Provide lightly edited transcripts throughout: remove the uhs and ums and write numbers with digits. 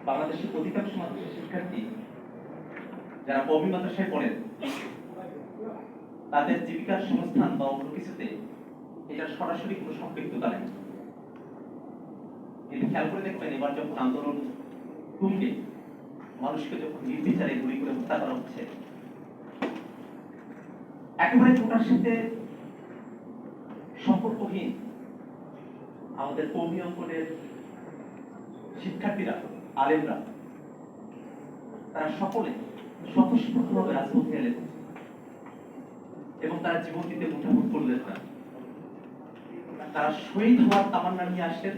বাংলাদেশের অধিকাংশ মাদ্রাসা শিক্ষার্থী যারা কওমি মাদ্রাসায় পড়েন তাদের জীবিকার সংস্থান বা অন্য কিছুতে এটার সরাসরি কোনো সম্পৃক্ততা নেই। কিন্তু খেয়াল করে দেখবেন, এবার যখন আন্দোলন তুঙ্গে মানুষকে যখন নির্বিচারে গুলি করে হত্যা করা হচ্ছে, একেবারে কোটার সাথে সম্পর্কহীন আমাদের কওমি অঙ্গনের শিক্ষার্থীরা, আলেমরা, তারা সকলে স্বতঃস্ফূর্তভাবে রাজপথে এলেন এবং তারা জীবন দিতে মুঠাবোধ করলেন না। তারা শহীদ হওয়ার তামান্না নিয়ে আসলেন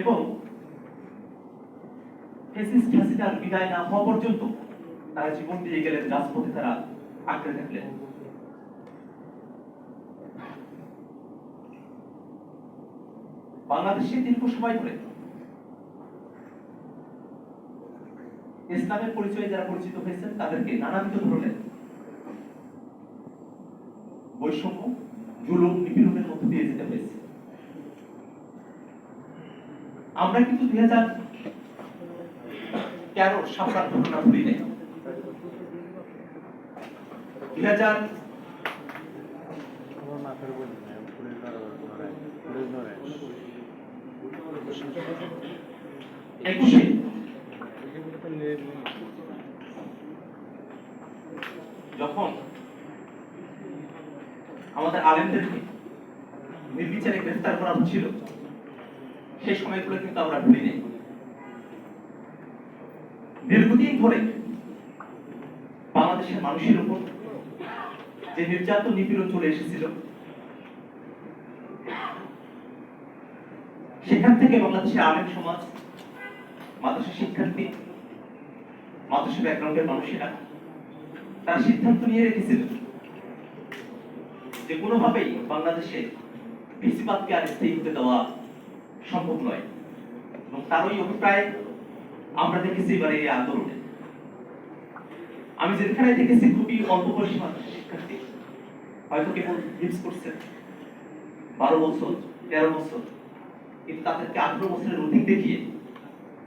এবং ফ্যাসিস্ট হাসিনার বিদায় না হওয়া পর্যন্ত তারা জীবন দিয়ে গেলেন, রাজপথে তারা আঁকড়ে থাকলেন। বাংলাদেশে দীর্ঘ সময় ধরে ইসলামের পরিচয়ে যারা পরিচিত হয়েছেন তাদেরকে নানাবিধ ধরনের বৈষম্য, জুলুম, নিপীড়নের মধ্য দিয়ে যেতে হয়েছে। আমরা কিন্তু 2013 সাফার ঘটনা ভুলি নাই। 2021 যখন আমাদের আলেমদেরকে নির্বিচারে গ্রেফতার করা হচ্ছিল, সেই সময়গুলো কিন্তু আমরা ভুলি নেই। দীর্ঘদিন ধরে বাংলাদেশের মানুষের উপর যে নির্যাতন, নিপীড়ন চলে এসেছিল, সেখান থেকে বাংলাদেশের আলেম সমাজ, মাদ্রাসা শিক্ষার্থী, মাদ্রাসা ব্যাকগ্রাউন্ডের মানুষেরা তারা সিদ্ধান্ত নিয়ে রেখেছিল যে কোনোভাবেই বাংলাদেশে ফ্যাসিবাদকে আর স্থায়ী হতে দেওয়া সম্ভব নয়। এবং তার ওই অভিপ্রায় আমরা দেখেছি এবার এই আন্দোলনে। আমি যেখানে দেখেছি খুবই অল্প বয়সী মাদ্রাসা শিক্ষার্থী, হয়তো কেবল হিপস করছেন 12 বছর 13 বছর, কিন্তু তাদেরকে 18 বছরের অধিক দেখিয়ে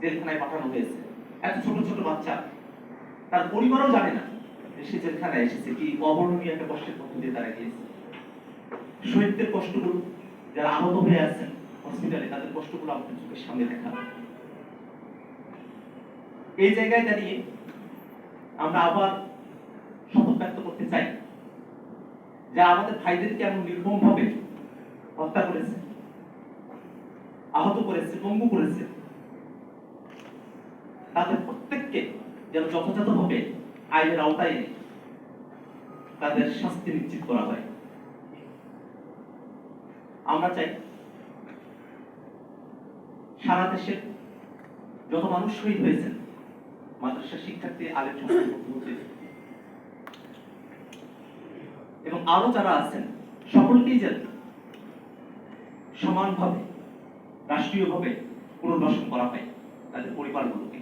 জেলখানায় পাঠানো হয়েছে। এত ছোট ছোট বাচ্চা, তার পরিবারও জানে না যে সে জেলখানায় এসেছে, কি অবর্ণনীয় একটা কষ্টের মধ্যে দিয়ে তারা গিয়েছে। শহীদদের কষ্টগুলো, যারা আহত হয়ে আছেন হসপিটালে, তাদের কষ্টগুলো আমাদের চোখের সামনে দেখা। এই জায়গায় দাঁড়িয়ে আমরা আবার শপথ ব্যক্ত করতে চাই, যারা আমাদের ভাইদেরকে এমন নির্মম ভাবে হত্যা করেছে, আহত করেছে, পঙ্গু করেছে, তাদের প্রত্যেককে যেন যথাযথভাবে আইনের আওতায় এনে তাদের শাস্তি নিশ্চিত করা হয়। আমরা চাই সারা দেশের যত মানুষ শহীদ হয়েছেন, মাদ্রাসা শিক্ষার্থী, আলেম সমাজ এবং আরো যারা আছেন, সকলকেই যেন সমানভাবে রাষ্ট্রীয়ভাবে পুনর্বাসন করা হয় তাদের পরিবারগুলোকে।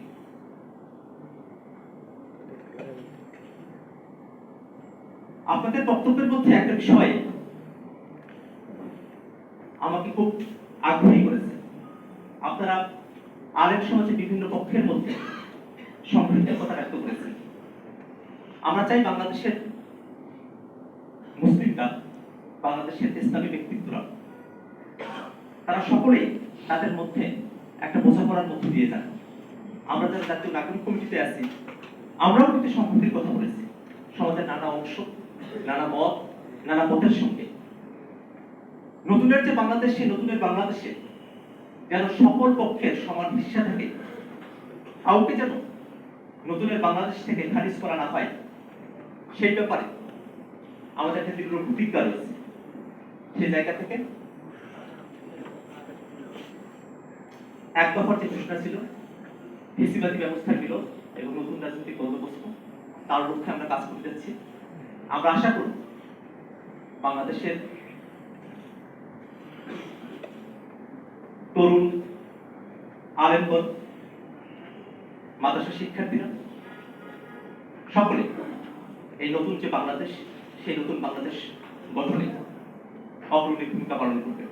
আপনাদের বক্তব্যের মধ্যে একটা বিষয় আমাকে খুব আগ্রহী করেছে। আপনারা আলেম সমাজের বিভিন্ন পক্ষের মধ্যে সম্পৃক্তের কথা ব্যক্ত করেছেন। আমরা চাই বাংলাদেশের মুসলিমরা, বাংলাদেশের ইসলামী ব্যক্তিত্বরা, তারা সকলেই তাদের মধ্যে একটা বোঝাপড়ার মধ্যে দিয়ে যান। আমরা যারা জাতীয় নাগরিক কমিটিতে আছি, আমরাও কিন্তু সম্প্রীতির কথা বলেছি সমাজের নানা অংশ, নানা মত, নানা মতের সঙ্গে। নতুনের যে বাংলাদেশ, সেই নতুনের বাংলাদেশে যেন সকল পক্ষের সমান হিস্সা থাকে, কাউকে যেন নতুনের বাংলাদেশ থেকে খারিজ করা না হয়, সেই ব্যাপারে আমাদের একটা দৃঢ় প্রতিজ্ঞা রয়েছে। সেই জায়গা থেকে এক দফার যে ঘোষণা ছিল, ফ্যাসিবাদী ব্যবস্থার বিরোধ এবং নতুন রাজনৈতিক বন্দোবস্ত, তার লক্ষ্যে আমরা কাজ করতে যাচ্ছি। আমরা আশা করি বাংলাদেশের তরুণ আলেমগণ, মাদ্রাসা শিক্ষার্থীরা সকলে এই নতুন যে বাংলাদেশ, সেই নতুন বাংলাদেশ গঠনে অগ্রণী ভূমিকা পালন করবে।